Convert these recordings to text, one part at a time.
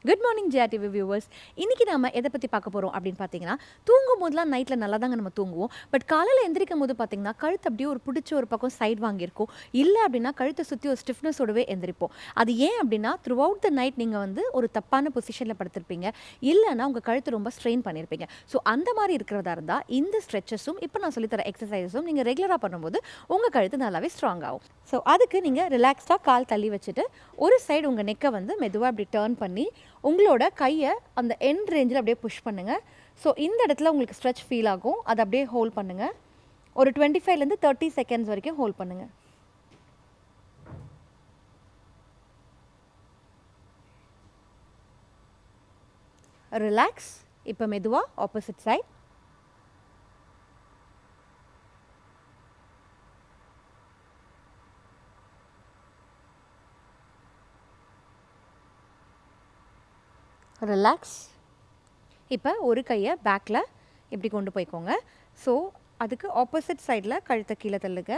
Good morning ஜிஆர்டிவி viewers. இன்றைக்கி நம்ம எதை பற்றி பார்க்க போகிறோம் அப்படின்னு பார்த்தீங்கன்னா, தூங்கும் போதெல்லாம் நைட்டில் நல்லா தாங்க நம்ம தூங்குவோம். பட் காலையில் எந்திரிக்கும் போது பார்த்தீங்கன்னா கழுத்து அப்படியே ஒரு பிடிச்ச ஒரு பக்கம் சைட் வாங்கியிருக்கும். இல்லை அப்படின்னா கழுத்தை சுற்றி ஒரு ஸ்டிஃப்னஸோடவே எந்திரிப்போம். அது ஏன் அப்படின்னா த்ரூ அவுட் த நைட் நீங்கள் வந்து ஒரு தப்பான பொசிஷனில் படுத்திருப்பீங்க, இல்லைன்னா உங்கள் கழுத்து ரொம்ப ஸ்ட்ரெயின் பண்ணியிருப்பீங்க. ஸோ அந்த மாதிரி இருக்கிறதா இருந்தால் இந்த ஸ்ட்ரெச்சஸும் இப்போ நான் சொல்லித்தர எக்ஸசைஸும் நீங்கள் ரெகுலராக பண்ணும்போது உங்கள் கழுத்து நல்லாவே ஸ்ட்ராங் ஆகும். ஸோ அதுக்கு நீங்கள் ரிலாக்ஸ்டாக கால் தள்ளி வச்சுட்டு ஒரு சைடு உங்கள் நெக்கை வந்து மெதுவாக அப்படி டேர்ன் பண்ணி உங்களோட கையை அந்த எண்ட் ரேஞ்சில் அப்படியே புஷ் பண்ணுங்கள். ஸோ இந்த இடத்துல உங்களுக்கு ஸ்ட்ரெச் ஃபீல் ஆகும். அதை அப்படியே ஹோல்ட் பண்ணுங்கள். ஒரு 25லேருந்து 30 செகண்ட்ஸ் வரைக்கும் ஹோல்ட் பண்ணுங்கள். ரிலாக்ஸ். இப்போ மெதுவாக ஆப்போசிட் சைட். ரிலாக்ஸ். இப்போ ஒரு கையை பேக்கில் இப்படி கொண்டு போய்க்கோங்க. ஸோ அதுக்கு ஆப்போசிட் சைடில் கழுத்தை கீழே தள்ளுங்க.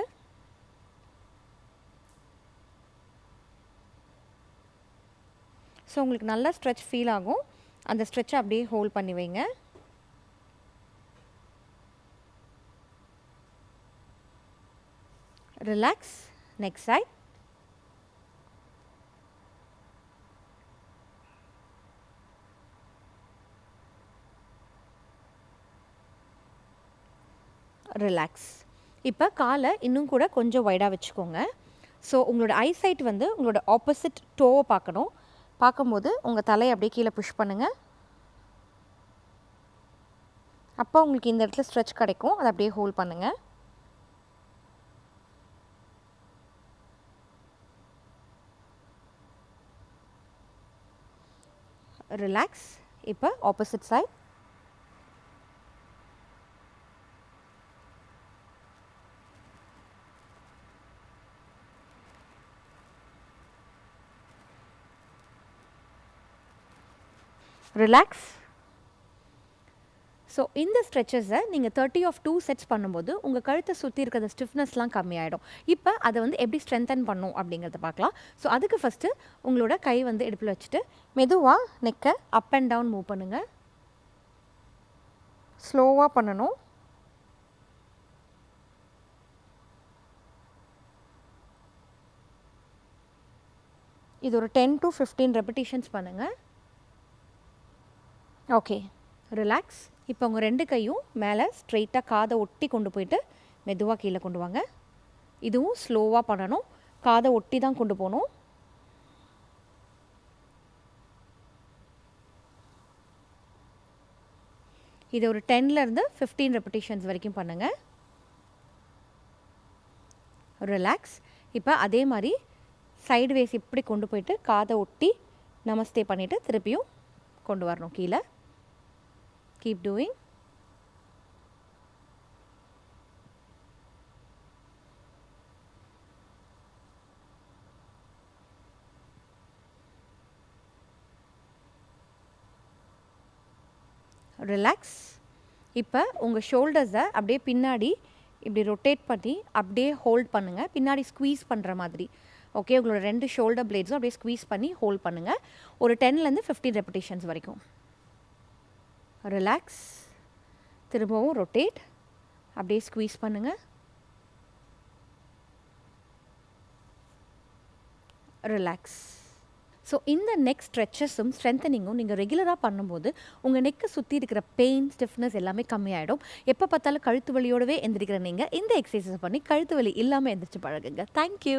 ஸோ உங்களுக்கு நல்லா ஸ்ட்ரெச் ஃபீல் ஆகும். அந்த ஸ்ட்ரெச்சை அப்படியே ஹோல்ட் பண்ணி வைங்க. ரிலாக்ஸ். Next side. ரிலாக்ஸ். இப்போ காலை இன்னும் கூட கொஞ்சம் வைடாக வச்சுக்கோங்க. ஸோ உங்களோட ஐசைட் வந்து உங்களோட ஆப்போசிட் டோவை பார்க்கணும். பார்க்கும்போது உங்கள் தலையை அப்படியே கீழே புஷ் பண்ணுங்கள். அப்போ உங்களுக்கு இந்த இடத்துல ஸ்ட்ரெச் கிடைக்கும். அதை அப்படியே ஹோல்ட் பண்ணுங்கள். ரிலாக்ஸ். இப்போ ஆப்போசிட் சைட். ரிலாக்ஸ். ஸோ இந்த ஸ்ட்ரெச்சஸை நீங்கள் 30 ஆஃப் 2 செட்ஸ் பண்ணும்போது உங்கள் கழுத்தை சுற்றி இருக்கிற ஸ்டிஃப்னஸ்லாம் கம்மியாயிடும். இப்போ அதை வந்து எப்படி ஸ்ட்ரென்தன் பண்ணும் அப்படிங்கிறத பார்க்கலாம். ஸோ அதுக்கு ஃபஸ்ட்டு உங்களோட கை வந்து இடுப்பில் வச்சுட்டு மெதுவாக நெக்கை அப் அண்ட் டவுன் மூவ் பண்ணுங்கள். ஸ்லோவாக பண்ணணும். இது ஒரு 10 to 15 ரெப்பிட்டேஷன்ஸ் பண்ணுங்கள். Okay, relax. இப்போ உங்கள் 2 கையும் மேலே ஸ்ட்ரெயிட்டாக காதை ஒட்டி கொண்டு போயிட்டு மெதுவாக கீழே கொண்டு வாங்க. இதுவும் ஸ்லோவாக பண்ணணும். காதை ஒட்டி தான் கொண்டு போகணும். இது ஒரு 10லேருந்து 15 ரெப்பிட்டேஷன்ஸ் வரைக்கும் பண்ணுங்கள். ரிலாக்ஸ். இப்போ அதே மாதிரி சைடு வேஸ் இப்படி கொண்டு போயிட்டு காதை ஒட்டி நமஸ்தே பண்ணிவிட்டு திருப்பியும் கொண்டு வரணும் கீழே. Keep doing. ரிலாக்ஸ். இப்போ உங்கள் ஷோல்டர்ஸை அப்படியே பின்னாடி இப்படி ரொட்டேட் பண்ணி அப்படியே ஹோல்ட் பண்ணுங்கள். பின்னாடி ஸ்குவீஸ் பண்ணுற மாதிரி. ஓகே, உங்களோட 2 ஷோல்டர் பிளேட்ஸும் அப்படியே ஸ்குவீஸ் பண்ணி ஹோல்ட் பண்ணுங்கள். ஒரு 10லேருந்து 15 ரெப்பிட்டேஷன்ஸ் வரைக்கும். ரிலாக்ஸ். திரும்பவும் ரொட்டேட். அப்படியே ஸ்குவீஸ் பண்ணுங்கள். ரிலாக்ஸ். ஸோ இந்த நெக் ஸ்ட்ரெச்சஸும் ஸ்ட்ரென்தனிங்கும் நீங்கள் ரெகுலராக பண்ணும்போது உங்கள் நெக்கை சுற்றி இருக்கிற பெயின், ஸ்டிஃப்னஸ் எல்லாமே கம்மியாயிடும். எப்போ பார்த்தாலும் கழுத்து வலியோடவே எந்திரிக்கிற நீங்கள் இந்த எக்ஸசைஸ் பண்ணி கழுத்து வலி இல்லாமல் எந்திரிச்சு பழகுங்க. தேங்க்யூ.